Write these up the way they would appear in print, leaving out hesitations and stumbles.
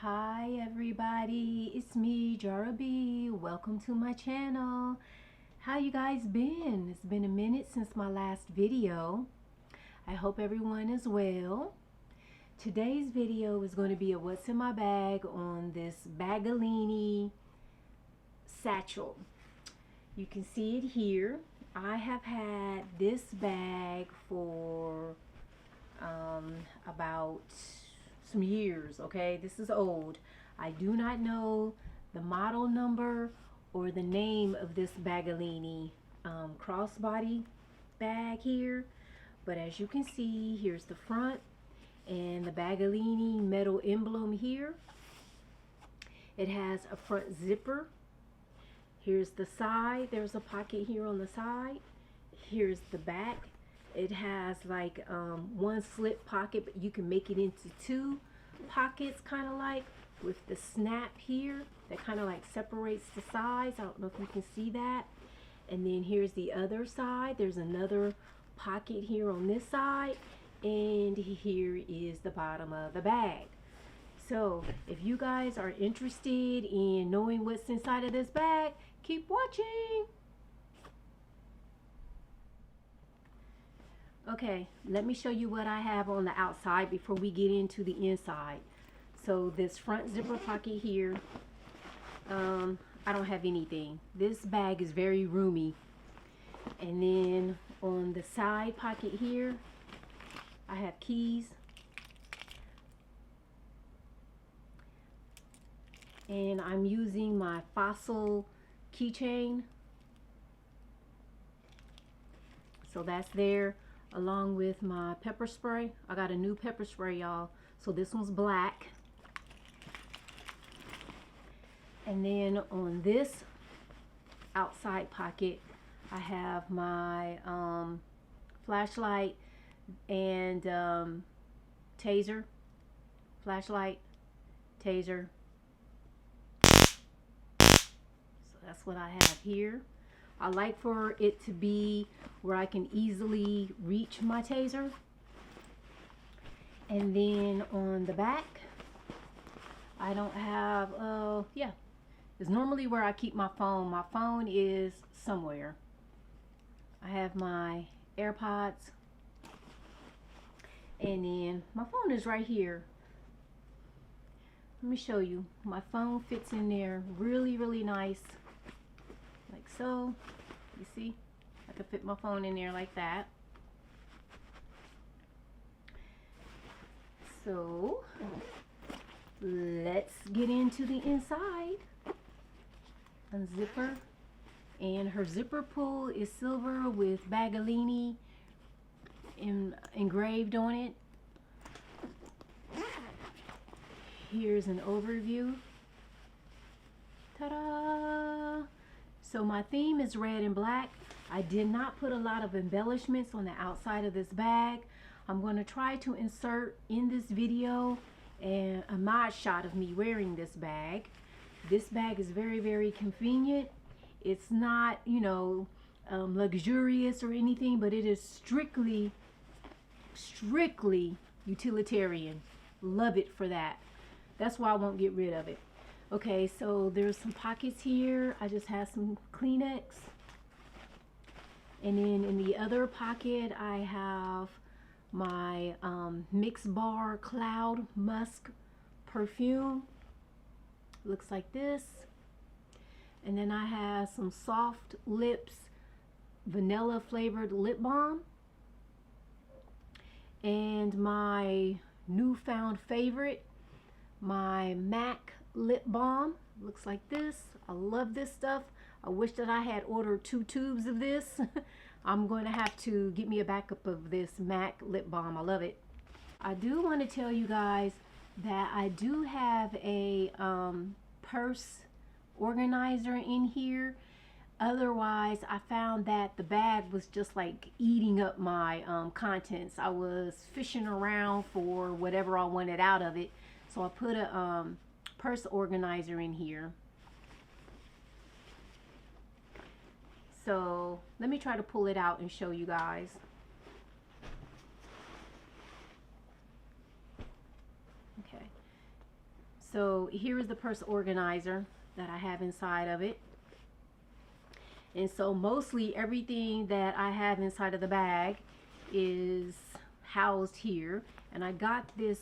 Hi everybody, it's me, Jara B. Welcome to my channel. How you guys been? It's been a minute since my last video. I hope everyone is well. Today's video is going to be a what's in my bag on this Baggallini satchel. You can see it here. I have had this bag for about some years. Okay, this is old. I do not know the model number or the name of this Baggallini crossbody bag here, but as you can see, here's the front and the Baggallini metal emblem here. It has a front zipper. Here's the side. There's a pocket here on the side. Here's the back. It has like one slip pocket, but you can make it into two pockets, kind of like with the snap here that kind of like separates the sides. I don't know if you can see that. And then here's the other side. There's another pocket here on this side, and here is the bottom of the bag. So if you guys are interested in knowing what's inside of this bag, keep watching. Okay, let me show you what I have on the outside before we get into the inside. So this front zipper pocket here, I don't have anything. This bag is very roomy. And then on the side pocket here, I have keys. And I'm using my Fossil keychain. So that's there, along with my pepper spray. I got a new pepper spray, y'all. So this one's black. And then on this outside pocket, I have my flashlight and taser. Flashlight, taser. So that's what I have here. I like for it to be where I can easily reach my taser. And then on the back, I don't have, yeah, it's normally where I keep my phone. My phone is somewhere. I have my AirPods. And then my phone is right here. Let me show you. My phone fits in there really, really nice. Like so. You see? I can fit my phone in there like that. So let's get into the inside. Unzipper. And her zipper pull is silver with Baggallini engraved on it. Here's an overview. Ta-da! So my theme is red and black. I did not put a lot of embellishments on the outside of this bag. I'm going to try to insert in this video a mod shot of me wearing this bag. This bag is very, very convenient. It's not, you know, luxurious or anything, but it is strictly utilitarian. Love it for that. That's why I won't get rid of it. Okay, so there's some pockets here. I just have some Kleenex. And then in the other pocket, I have my Mix Bar Cloud Musk perfume. Looks like this. And then I have some Soft Lips vanilla flavored lip balm. And my newfound favorite, my MAC lip balm. Looks like this. I love this stuff. I wish that I had ordered 2 tubes of this. I'm going to have to get me a backup of this MAC lip balm. I love it. I do want to tell you guys that I do have a purse organizer in here. Otherwise, I found that the bag was just like eating up my contents. I was fishing around for whatever I wanted out of it. So I put a purse organizer in here. So let me try to pull it out and show you guys. Okay. So here is the purse organizer that I have inside of it. And so mostly everything that I have inside of the bag is housed here. And I got this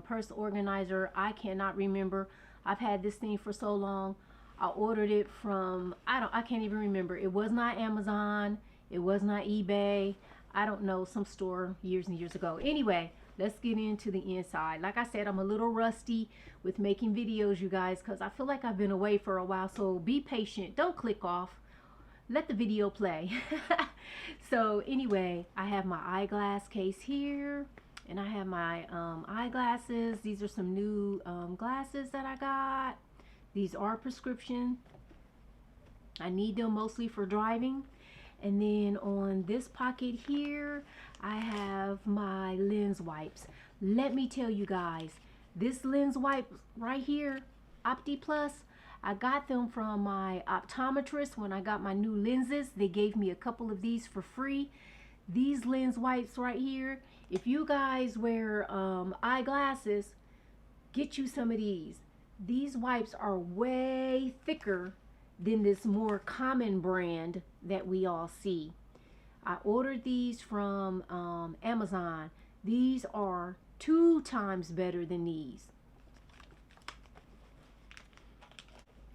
purse organizer. I cannot remember. I've had this thing for so long. I ordered it from, I can't even remember. It was not Amazon. It was not eBay. I don't know, some store years and years ago. Anyway, let's get into the inside. Like I said, I'm a little rusty with making videos, you guys, because I feel like I've been away for a while. So be patient. Don't click off. Let the video play. So anyway, I have my eyeglass case here, and I have my eyeglasses. These are some new glasses that I got. These are prescription. I need them mostly for driving. And then on this pocket here, I have my lens wipes. Let me tell you guys, this lens wipe right here, Opti Plus, I got them from my optometrist when I got my new lenses. They gave me a couple of these for free. These lens wipes right here, if you guys wear eyeglasses, get you some of these. These wipes are way thicker than this more common brand that we all see. I ordered these from Amazon. These are 2 times better than these.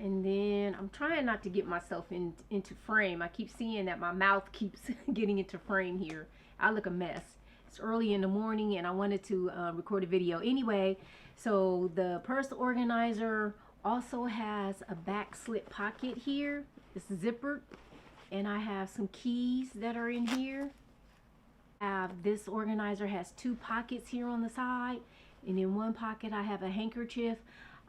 And then I'm trying not to get myself into frame. I keep seeing that my mouth keeps getting into frame here. I look a mess. It's early in the morning and I wanted to record a video. Anyway, so the purse organizer also has a back slip pocket here. It's zippered. And I have some keys that are in here. This organizer has 2 pockets here on the side. And in one pocket I have a handkerchief.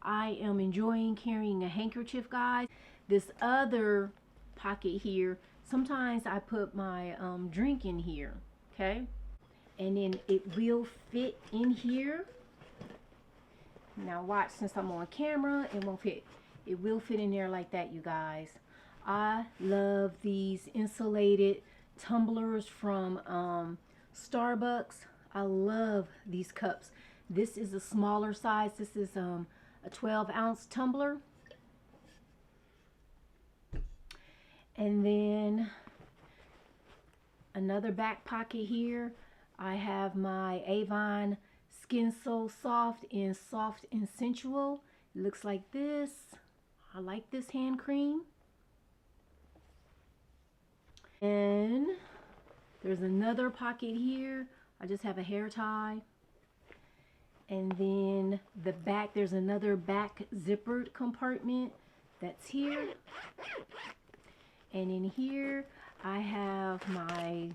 I am enjoying carrying a handkerchief, guys. This other pocket here, sometimes I put my drink in here, okay? And then it will fit in here. Now watch, since I'm on camera, it won't fit. It will fit in there like that, you guys. I love these insulated tumblers from Starbucks. I love these cups. This is a smaller size. This is a 12-ounce tumbler. And then another back pocket here. I have my Avon Skin So Soft and Sensual. It looks like this. I like this hand cream. And there's another pocket here. I just have a hair tie. And then the back, there's another back zippered compartment that's here. And in here, I have my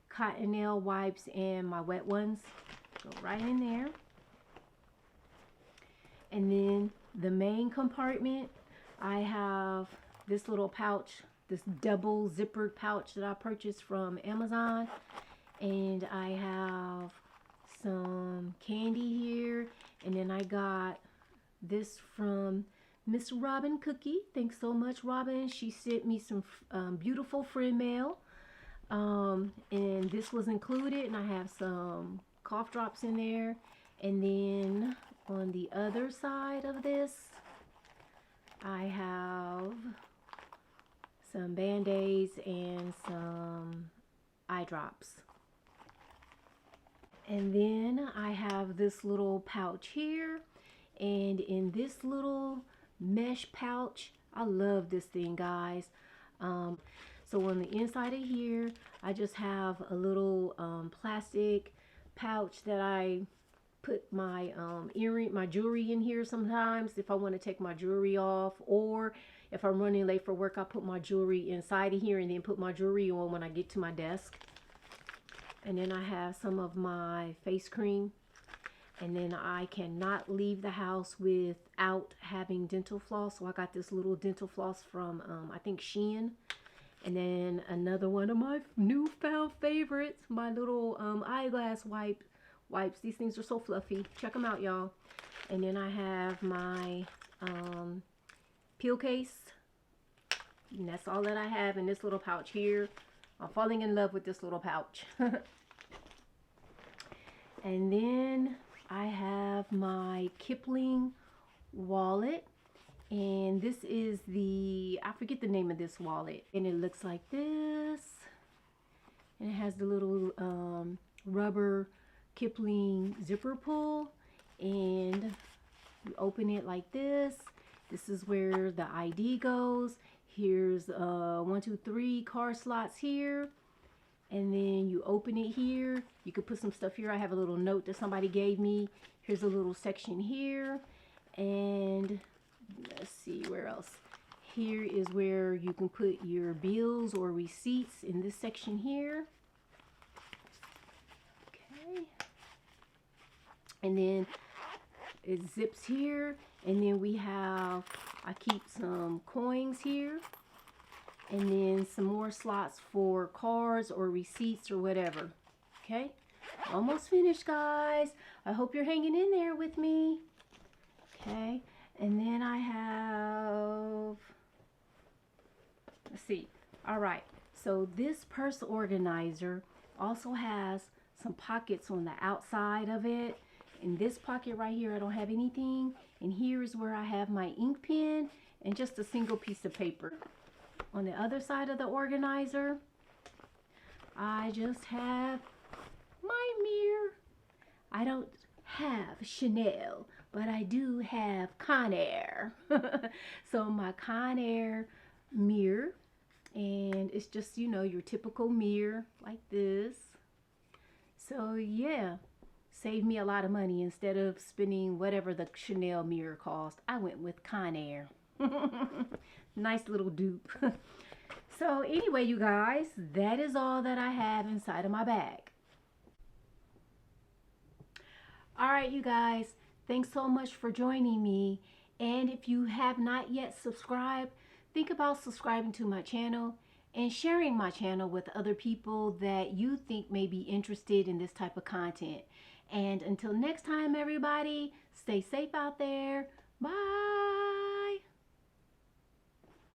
cotton nail wipes and my wet ones. Go right in there. And then the main compartment, I have this little pouch, this double zippered pouch that I purchased from Amazon. And I have some candy here, and then I got this from Miss Robin Cookie. Thanks so much, Robin. She sent me some beautiful friend mail, and this was included, and I have some cough drops in there. And then on the other side of this, I have some Band-Aids and some eye drops. And then I have this little pouch here, and in this little mesh pouch, I love this thing, guys. So on the inside of here, I just have a little plastic pouch that I put my earring, my jewelry in here sometimes if I want to take my jewelry off, or if I'm running late for work, I put my jewelry inside of here and then put my jewelry on when I get to my desk. And then I have some of my face cream. And then I cannot leave the house without having dental floss. So I got this little dental floss from, I think, Shein. And then another one of my newfound favorites, my little eyeglass wipes. These things are so fluffy. Check them out, y'all. And then I have my peel case. And that's all that I have in this little pouch here. I'm falling in love with this little pouch. And then I have my Kipling wallet. And this is the, I forget the name of this wallet. And it looks like this. And it has the little rubber Kipling zipper pull. And you open it like this. This is where the ID goes. Here's 1, 2, 3 card slots here. And then you open it here. You could put some stuff here. I have a little note that somebody gave me. Here's a little section here. And let's see where else. Here is where you can put your bills or receipts in this section here. Okay. And then it zips here. And then we have, I keep some coins here. And then some more slots for cards or receipts or whatever. Okay. Almost finished, guys. I hope you're hanging in there with me. Okay. And then I have, let's see. All right. So this purse organizer also has some pockets on the outside of it. In this pocket right here, I don't have anything. And here is where I have my ink pen and just a single piece of paper. On the other side of the organizer, I just have my mirror. I don't have Chanel, but I do have Conair. So my Conair mirror, and it's just, you know, your typical mirror like this. So yeah, saved me a lot of money. Instead of spending whatever the Chanel mirror cost, I went with Conair. Nice little dupe. So anyway, you guys, that is all that I have inside of my bag. All right, you guys, thanks so much for joining me. And if you have not yet subscribed, think about subscribing to my channel and sharing my channel with other people that you think may be interested in this type of content. And until next time, everybody, stay safe out there. Bye.